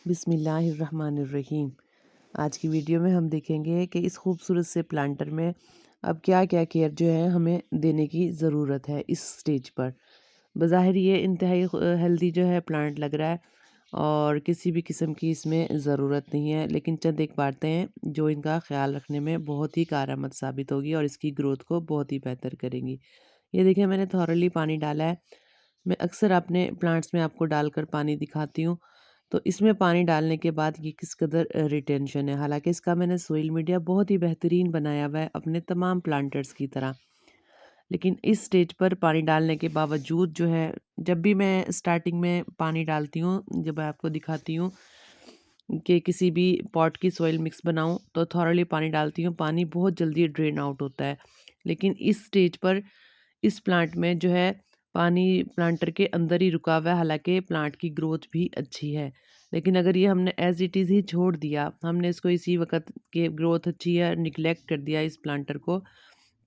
बिस्मिल्लाहिर्रहमानिर्रहीम। आज की वीडियो में हम देखेंगे कि इस खूबसूरत से प्लांटर में अब क्या-क्या केयर जो है हमें देने की ज़रूरत है इस स्टेज पर। बज़ाहिर ये इंतहाई हेल्दी जो है प्लांट लग रहा है और किसी भी किस्म की इसमें ज़रूरत नहीं है, लेकिन चंद एक बातें हैं जो इनका ख़्याल रखने में बहुत ही कारआमद साबित होगी और इसकी ग्रोथ को बहुत ही बेहतर करेंगी। ये देखिए मैंने थॉरली पानी डाला है। मैं अक्सर अपने प्लांट्स में आपको डालकर पानी दिखाती हूँ। तो इसमें पानी डालने के बाद ये किस कदर रिटेंशन है। हालाँकि इसका मैंने सोइल मीडिया बहुत ही बेहतरीन बनाया हुआ है अपने तमाम प्लांटर्स की तरह। लेकिन इस स्टेज पर पानी डालने के बावजूद जो है, जब भी मैं स्टार्टिंग में पानी डालती हूँ, जब मैं आपको दिखाती हूँ कि किसी भी पॉट की सॉइल मिक्स बनाऊँ तो थॉरली पानी डालती हूँ, पानी बहुत जल्दी ड्रेन आउट होता है। लेकिन इस स्टेज पर इस प्लांट में जो है पानी प्लांटर के अंदर ही रुका हुआ है, हालाँकि प्लांट की ग्रोथ भी अच्छी है। लेकिन अगर ये हमने एज़ इट इज़ ही छोड़ दिया, हमने इसको इसी वक़्त कि ग्रोथ अच्छी है निग्लेक्ट कर दिया इस प्लांटर को,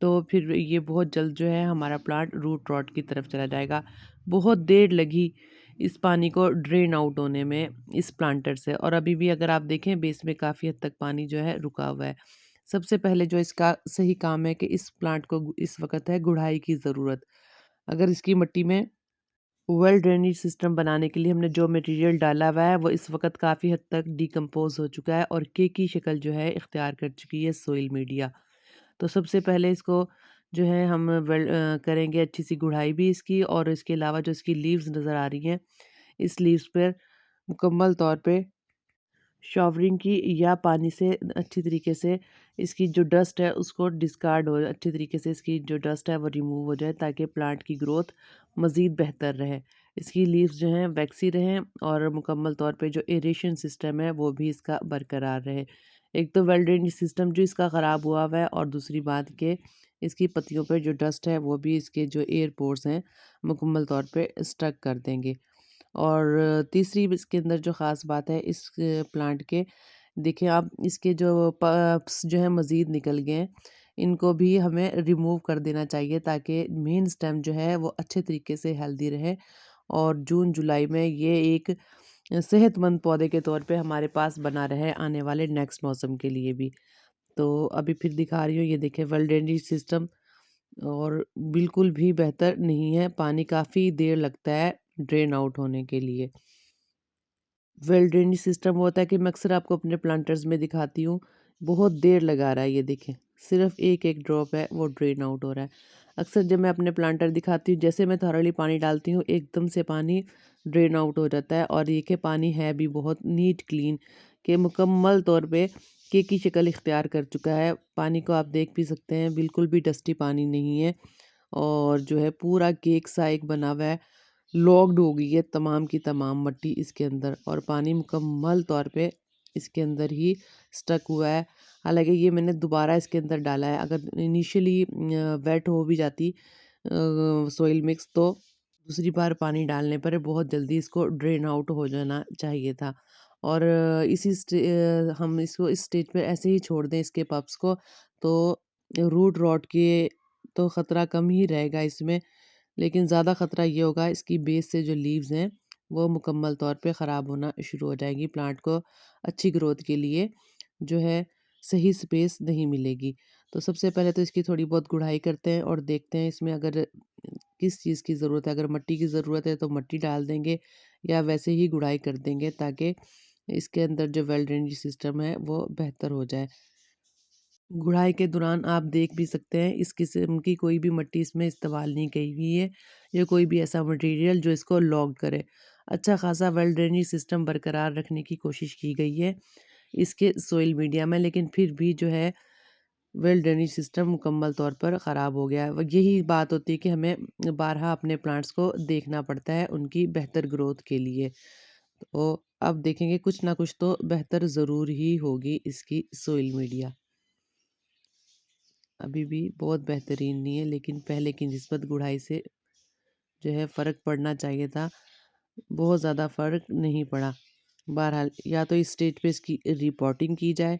तो फिर ये बहुत जल्द जो है हमारा प्लांट रूट रॉट की तरफ चला जाएगा। बहुत देर लगी इस पानी को ड्रेन आउट होने में इस प्लांटर से, और अभी भी अगर आप देखें बेस में काफ़ी हद तक पानी जो है रुका हुआ है। सबसे पहले जो इसका सही काम है कि इस प्लांट को इस वक़्त है गुड़ाई की ज़रूरत। अगर इसकी मिट्टी में वेल ड्रेनेज सिस्टम बनाने के लिए हमने जो मटेरियल डाला हुआ है वो इस वक़्त काफ़ी हद तक डिकम्पोज़ हो चुका है और केक की शक्ल जो है इख्तियार कर चुकी है सोइल मीडिया। तो सबसे पहले इसको जो है हम करेंगे अच्छी सी गुड़ाई भी इसकी, और इसके अलावा जो इसकी लीव्स नज़र आ रही हैं, इस लीव्स पर मुकम्मल तौर पे शॉवरिंग की या पानी से अच्छी तरीके से इसकी जो डस्ट है उसको डिस्कार्ड हो, अच्छी तरीके से इसकी जो डस्ट है वो रिमूव हो जाए ताकि प्लांट की ग्रोथ मज़ीद बेहतर रहे। इसकी लीव्स जो हैं वैक्सी रहें और मुकम्मल तौर पे जो एरेशन सिस्टम है वो भी इसका बरकरार रहे। एक तो वेल ड्रेनेज सिस्टम जो इसका ख़राब हुआ हुआ है, और दूसरी बात कि इसकी पत्तियों पे जो डस्ट है वो भी इसके जो एयर पोर्स हैं मुकम्मल तौर पे स्टक कर देंगे। और तीसरी इसके अंदर जो ख़ास बात है इस प्लांट के, देखिए आप इसके जो पल्प्स जो है मज़ीद निकल गए हैं, इनको भी हमें रिमूव कर देना चाहिए ताकि मेन स्टेम जो है वो अच्छे तरीके से हेल्दी रहे और जून जुलाई में ये एक सेहतमंद पौधे के तौर पे हमारे पास बना रहे आने वाले नेक्स्ट मौसम के लिए भी। तो अभी फिर दिखा रही हूँ, ये देखिए वेल ड्रेनेज सिस्टम और बिल्कुल भी बेहतर नहीं है, पानी काफ़ी देर लगता है ड्रेन आउट होने के लिए। वेल ड्रेनेज सिस्टम वो होता है कि मैं अक्सर आपको अपने प्लांटर्स में दिखाती हूँ, बहुत देर लगा रहा है, ये देखें सिर्फ एक एक ड्रॉप है वो ड्रेन आउट हो रहा है। अक्सर जब मैं अपने प्लांटर दिखाती हूँ, जैसे मैं थॉरली पानी डालती हूँ एकदम से पानी ड्रेन आउट हो जाता है, और ये कि पानी है भी बहुत नीट क्लीन के मुकम्मल तौर पे केक की शक्ल इख्तियार कर चुका है। पानी को आप देख भी सकते हैं, बिल्कुल भी डस्टी पानी नहीं है, और जो है पूरा केक सा एक बना हुआ है। लॉक्ड हो गई है तमाम की तमाम मिट्टी इसके अंदर, और पानी मुकम्मल तौर पे इसके अंदर ही स्टक हुआ है। हालांकि ये मैंने दोबारा इसके अंदर डाला है, अगर इनिशियली वेट हो भी जाती सोइल मिक्स तो दूसरी बार पानी डालने पर बहुत जल्दी इसको ड्रेन आउट हो जाना चाहिए था। और हम इसको इस स्टेज पे ऐसे ही छोड़ दें इसके पप्स को, तो रूट रॉट के तो ख़तरा कम ही रहेगा इसमें, लेकिन ज़्यादा ख़तरा ये होगा इसकी बेस से जो लीव्स हैं वो मुकम्मल तौर पे ख़राब होना शुरू हो जाएगी। प्लांट को अच्छी ग्रोथ के लिए जो है सही स्पेस नहीं मिलेगी। तो सबसे पहले तो इसकी थोड़ी बहुत गुड़ाई करते हैं और देखते हैं इसमें अगर किस चीज़ की ज़रूरत है। अगर मिट्टी की ज़रूरत है तो मिट्टी डाल देंगे या वैसे ही गुड़ाई कर देंगे ताकि इसके अंदर जो वेल ड्रेनेज सिस्टम है वो बेहतर हो जाए। गुड़ाई के दौरान आप देख भी सकते हैं इस किस्म की कोई भी मिट्टी इसमें इस्तेमाल नहीं की हुई है, या कोई भी ऐसा मटेरियल जो इसको लॉक करे। अच्छा खासा वेल ड्रेनेज सिस्टम बरकरार रखने की कोशिश की गई है इसके सोइल मीडिया में, लेकिन फिर भी जो है वेल ड्रेनेज सिस्टम मुकम्मल तौर पर ख़राब हो गया है। यही बात होती है कि हमें बारहा अपने प्लांट्स को देखना पड़ता है उनकी बेहतर ग्रोथ के लिए। तो अब देखेंगे कुछ ना कुछ तो बेहतर ज़रूर ही होगी इसकी सोइल मीडिया। अभी भी बहुत बेहतरीन नहीं है, लेकिन पहले की निस्बत गुड़ाई से जो है फ़र्क पड़ना चाहिए था, बहुत ज़्यादा फ़र्क नहीं पड़ा। बहरहाल या तो इस स्टेज पे इसकी रिपोर्टिंग की जाए।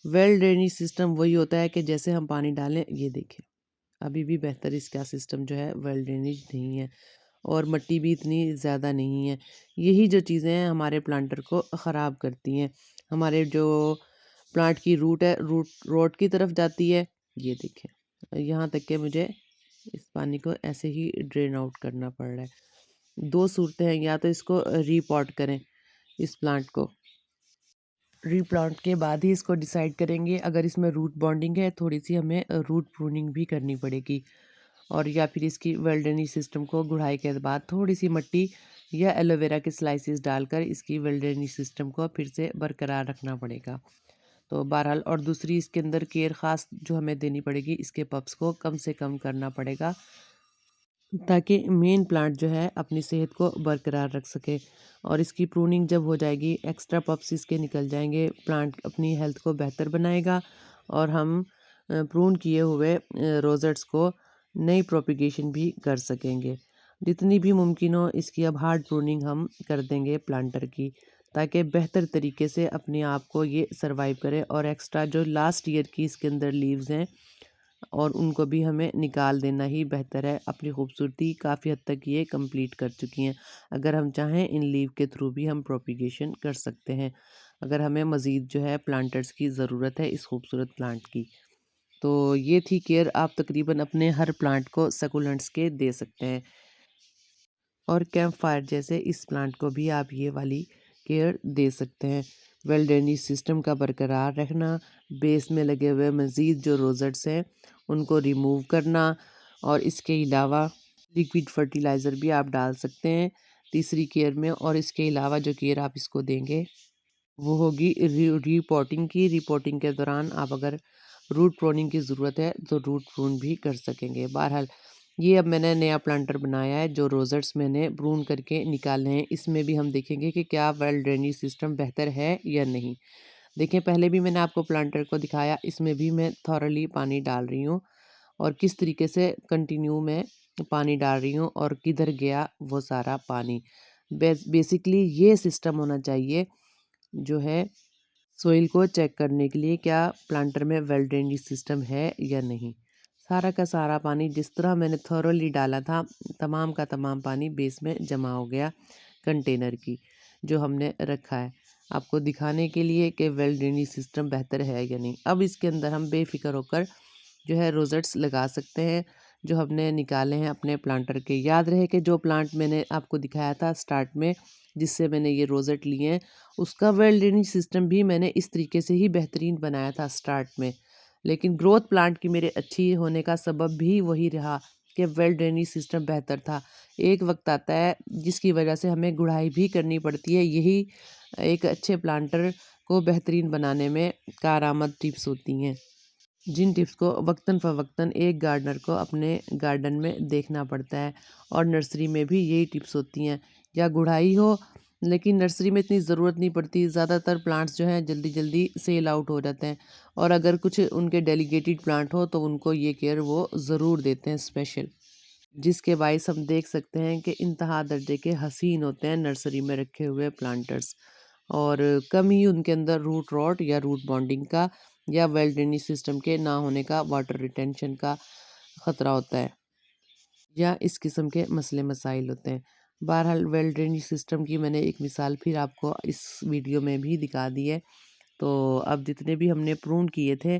वेल ड्रेनेज सिस्टम वही होता है कि जैसे हम पानी डालें, ये देखें अभी भी बेहतर इसका सिस्टम जो है वेल ड्रेनेज नहीं है, और मिट्टी भी इतनी ज़्यादा नहीं है। यही जो चीज़ें हैं हमारे प्लांटर को ख़राब करती हैं। हमारे जो प्लांट की रूट है, रूट रोट की तरफ जाती है। ये देखें, यहाँ तक के मुझे इस पानी को ऐसे ही ड्रेन आउट करना पड़ रहा है। 2 सूरतें हैं, या तो इसको रीपॉट करें इस प्लांट को। रीप्लांट के बाद ही इसको डिसाइड करेंगे। अगर इसमें रूट बॉन्डिंग है, थोड़ी-सी हमें रूट प्रूनिंग भी करनी पड़ेगी, और या फिर इसकी वेल ड्रेनेज सिस्टम को गुड़ाई के बाद थोड़ी-सी मिट्टी या एलोवेरा के स्लाइसेस डालकर इसकी वेल ड्रेनेज सिस्टम को फिर से बरकरार रखना पड़ेगा। तो बहरहाल, और दूसरी इसके अंदर केयर ख़ास जो हमें देनी पड़ेगी, इसके पप्स को कम से कम करना पड़ेगा, ताकि मेन प्लांट जो है अपनी सेहत को बरकरार रख सके। और इसकी प्रूनिंग जब हो जाएगी, एक्स्ट्रा पप्स इसके निकल जाएंगे, प्लांट अपनी हेल्थ को बेहतर बनाएगा, और हम प्रून किए हुए रोज़ेट्स को नई प्रोपिगेशन भी कर सकेंगे। जितनी भी मुमकिन हो इसकी अब हार्ड प्रूनिंग हम कर देंगे प्लांटर की, ताकि बेहतर तरीके से अपने आप को ये सरवाइव करे, और एक्स्ट्रा जो लास्ट ईयर की इसके अंदर लीव्स हैं, और उनको भी हमें निकाल देना ही बेहतर है। अपनी खूबसूरती काफ़ी हद तक ये कंप्लीट कर चुकी हैं। अगर हम चाहें, इन लीव के थ्रू भी हम प्रोपिगेशन कर सकते हैं, अगर हमें मज़ीद जो है प्लांटर्स की ज़रूरत है इस खूबसूरत प्लांट की। तो ये थी केयर आप तकरीबन अपने हर प्लांट को सकुलेंट्स के दे सकते हैं। और कैंप फायर जैसे इस प्लांट को भी आप ये वाली केयर दे सकते हैं। वेल ड्रेनेज सिस्टम का बरकरार रखना, बेस में लगे हुए मज़ीद जो रोज़ेट्स हैं उनको रिमूव करना, और इसके अलावा लिक्विड फर्टिलाइज़र भी आप डाल सकते हैं तीसरी केयर में। और इसके अलावा जो केयर आप इसको देंगे वो होगी रीपोर्टिंग की। रिपोर्टिंग के दौरान आप अगर रूट प्रोनिंग की ज़रूरत है तो रूट प्रून भी कर सकेंगे। बहरहाल, ये अब मैंने नया प्लांटर बनाया है, जो रोज़र्स मैंने प्रून करके निकाले हैं। इसमें भी हम देखेंगे कि क्या वेल ड्रेनेज सिस्टम बेहतर है या नहीं। देखें, पहले भी मैंने आपको प्लांटर को दिखाया, इसमें भी मैं थॉरली पानी डाल रही हूँ, और किस तरीके से कंटिन्यू मैं पानी डाल रही हूँ, और किधर गया वो सारा पानी। बेसिकली ये सिस्टम होना चाहिए जो है सोइल को चेक करने के लिए, क्या प्लांटर में वेल ड्रेनेज सिस्टम है या नहीं। सारा का सारा पानी जिस तरह मैंने थॉरोली डाला था, तमाम का तमाम पानी बेस में जमा हो गया कंटेनर की जो हमने रखा है, आपको दिखाने के लिए कि वेल ड्रेनेज सिस्टम बेहतर है या नहीं। अब इसके अंदर हम बेफिक्र होकर जो है रोज़ेट्स लगा सकते हैं जो हमने निकाले हैं अपने प्लांटर के। याद रहे कि जो प्लांट मैंने आपको दिखाया था स्टार्ट में, जिससे मैंने ये रोज़ेट लिए हैं, उसका वेल ड्रेनेज सिस्टम भी मैंने इस तरीके से ही बेहतरीन बनाया था स्टार्ट में। लेकिन ग्रोथ प्लांट की मेरे अच्छी होने का सबब भी वही रहा कि वेल ड्रेनेज सिस्टम बेहतर था। एक वक्त आता है जिसकी वजह से हमें गुड़ाई भी करनी पड़ती है, यही एक अच्छे प्लांटर को बेहतरीन बनाने में कारआमद टिप्स होती हैं, जिन टिप्स को वक्तन फ़वक्तन एक गार्डनर को अपने गार्डन में देखना पड़ता है। और नर्सरी में भी यही टिप्स होती हैं, या गुड़ाई हो, लेकिन नर्सरी में इतनी ज़रूरत नहीं पड़ती। ज़्यादातर प्लांट्स जो हैं जल्दी जल्दी सेल आउट हो जाते हैं, और अगर कुछ उनके डेलीगेटेड प्लांट हो तो उनको ये केयर वो ज़रूर देते हैं स्पेशल, जिसके बायस हम देख सकते हैं कि इंतहा दर्जे के हसीन होते हैं नर्सरी में रखे हुए प्लांटर्स, और कम ही उनके अंदर रूट रॉट या रूट बॉन्डिंग का या वेल ड्रेनेज सिस्टम के ना होने का, वाटर रिटेंशन का ख़तरा होता है, या इस किस्म के मसले मसाइल होते हैं। बहरहाल, वेल ड्रेनेज सिस्टम की मैंने एक मिसाल फिर आपको इस वीडियो में भी दिखा दी है। तो अब जितने भी हमने प्रून किए थे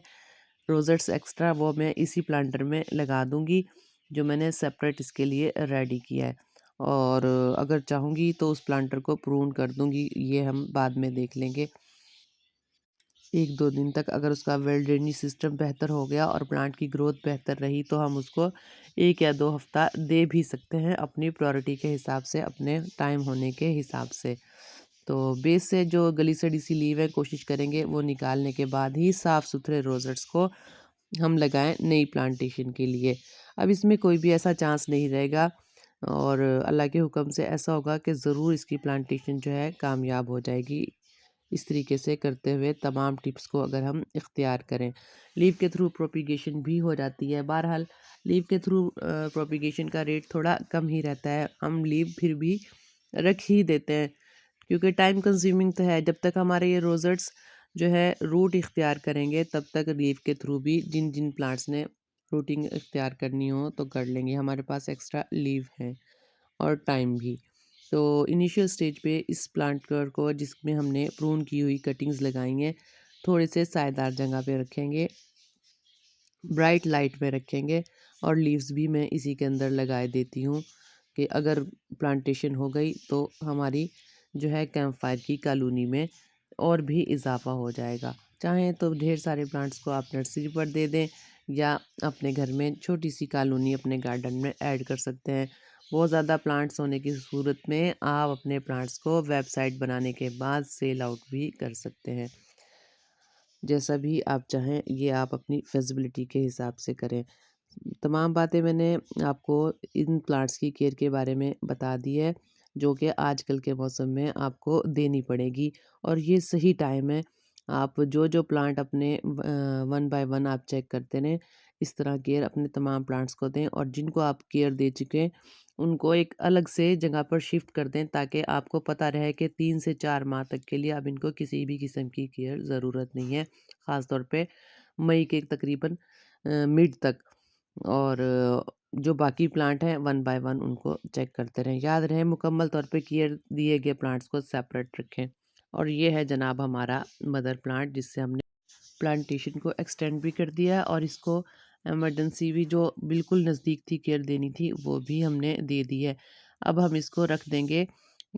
रोज़ेट्स एक्स्ट्रा, वो मैं इसी प्लांटर में लगा दूंगी जो मैंने सेपरेट इसके लिए रेडी किया है। और अगर चाहूँगी तो उस प्लांटर को प्रून कर दूंगी, ये हम बाद में देख लेंगे। 1-2 दिन तक अगर उसका वेल ड्रेनेज सिस्टम बेहतर हो गया और प्लांट की ग्रोथ बेहतर रही, तो हम उसको 1 या 2 हफ्ता दे भी सकते हैं अपनी प्रायोरिटी के हिसाब से, अपने टाइम होने के हिसाब से। तो बेस से जो गली सड़ी सी लीव है, कोशिश करेंगे वो निकालने के बाद ही साफ़ सुथरे रोज़ेट्स को हम लगाएं नई प्लांटेशन के लिए। अब इसमें कोई भी ऐसा चांस नहीं रहेगा, और अल्लाह के हुक्म से ऐसा होगा कि ज़रूर इसकी प्लांटेशन जो है कामयाब हो जाएगी, इस तरीके से करते हुए तमाम टिप्स को अगर हम इख्तियार करें। लीव के थ्रू प्रोपिगेशन भी हो जाती है। बहरहाल, लीव के थ्रू प्रोपिगेशन का रेट थोड़ा कम ही रहता है, हम लीव फिर भी रख ही देते हैं, क्योंकि टाइम कंज्यूमिंग तो है। जब तक हमारे ये रोज़र्ट्स जो है रूट इख्तियार करेंगे, तब तक लीव के थ्रू भी जिन जिन प्लांट्स ने रूटिंग इख्तियार करनी हो तो कर लेंगे, हमारे पास एक्स्ट्रा लीव है। और टाइम भी। तो इनिशियल स्टेज पे इस प्लांट को जिसमें हमने प्रून की हुई कटिंग्स लगाई हैं, थोड़े से साएदार जगह पे रखेंगे, ब्राइट लाइट में रखेंगे, और लीव्स भी मैं इसी के अंदर लगाए देती हूँ कि अगर प्लांटेशन हो गई तो हमारी जो है कैंप फायर की कॉलोनी में और भी इजाफा हो जाएगा। चाहें तो ढेर सारे प्लांट्स को आप नर्सरी पर दे दें, या अपने घर में छोटी सी कॉलोनी अपने गार्डन में ऐड कर सकते हैं। बहुत ज़्यादा प्लांट्स होने की सूरत में आप अपने प्लांट्स को वेबसाइट बनाने के बाद सेल आउट भी कर सकते हैं। जैसा भी आप चाहें, ये आप अपनी फिज़िबिलिटी के हिसाब से करें। तमाम बातें मैंने आपको इन प्लांट्स की केयर के बारे में बता दी है, जो कि आजकल के मौसम में आपको देनी पड़ेगी, और ये सही टाइम है। आप जो प्लांट अपने वन बाय वन आप चेक करते रहें, इस तरह केयर अपने तमाम प्लांट्स को दें, और जिनको आप केयर दे चुके हैं उनको एक अलग से जगह पर शिफ्ट कर दें, ताकि आपको पता रहे कि 3 से 4 माह तक के लिए अब इनको किसी भी किस्म की केयर ज़रूरत नहीं है। ख़ास तौर पे मई के तकरीबन मिड तक। और जो बाकी प्लांट हैं वन बाय वन उनको चेक करते रहें। याद रहे, मुकम्मल तौर पे केयर दिए गए प्लांट्स को सेपरेट रखें। और ये है जनाब हमारा मदर प्लांट, जिससे हमने प्लांटेशन को एक्सटेंड भी कर दिया है, और इसको इमरजेंसी भी जो बिल्कुल नज़दीक थी केयर देनी थी वो भी हमने दे दी है। अब हम इसको रख देंगे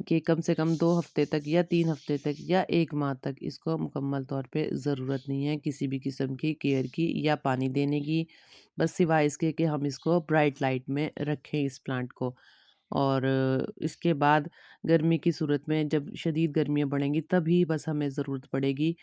कि कम से कम 2 हफ़्ते तक या 3 हफ़्ते तक या 1 माह तक इसको मुकम्मल तौर पे ज़रूरत नहीं है किसी भी किस्म की केयर की या पानी देने की। बस सिवाय इसके कि हम इसको ब्राइट लाइट में रखें इस प्लांट को। और इसके बाद गर्मी की सूरत में जब शदीद गर्मियाँ बढ़ेंगी तभी बस हमें ज़रूरत पड़ेगी,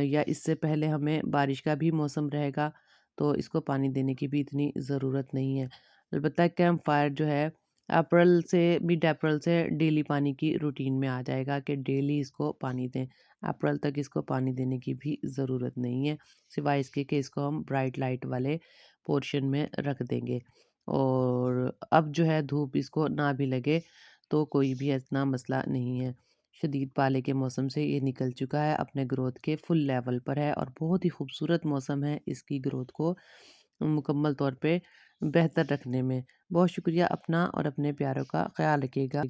या इससे पहले हमें बारिश का भी मौसम रहेगा, तो इसको पानी देने की भी इतनी ज़रूरत नहीं है। अलबत्ता कैंप फायर जो है अप्रैल से मिड अप्रैल से डेली पानी की रूटीन में आ जाएगा कि डेली इसको पानी दें। अप्रैल तक इसको पानी देने की भी ज़रूरत नहीं है, सिवाय इसके कि इसको हम ब्राइट लाइट वाले पोर्शन में रख देंगे। और अब जो है धूप इसको ना भी लगे तो कोई भी इतना मसला नहीं है। शदीद पाले के मौसम से ये निकल चुका है, अपने ग्रोथ के फुल लेवल पर है, और बहुत ही खूबसूरत मौसम है इसकी ग्रोथ को मुकम्मल तौर पे बेहतर रखने में। बहुत शुक्रिया, अपना और अपने प्यारों का ख़्याल रखिएगा।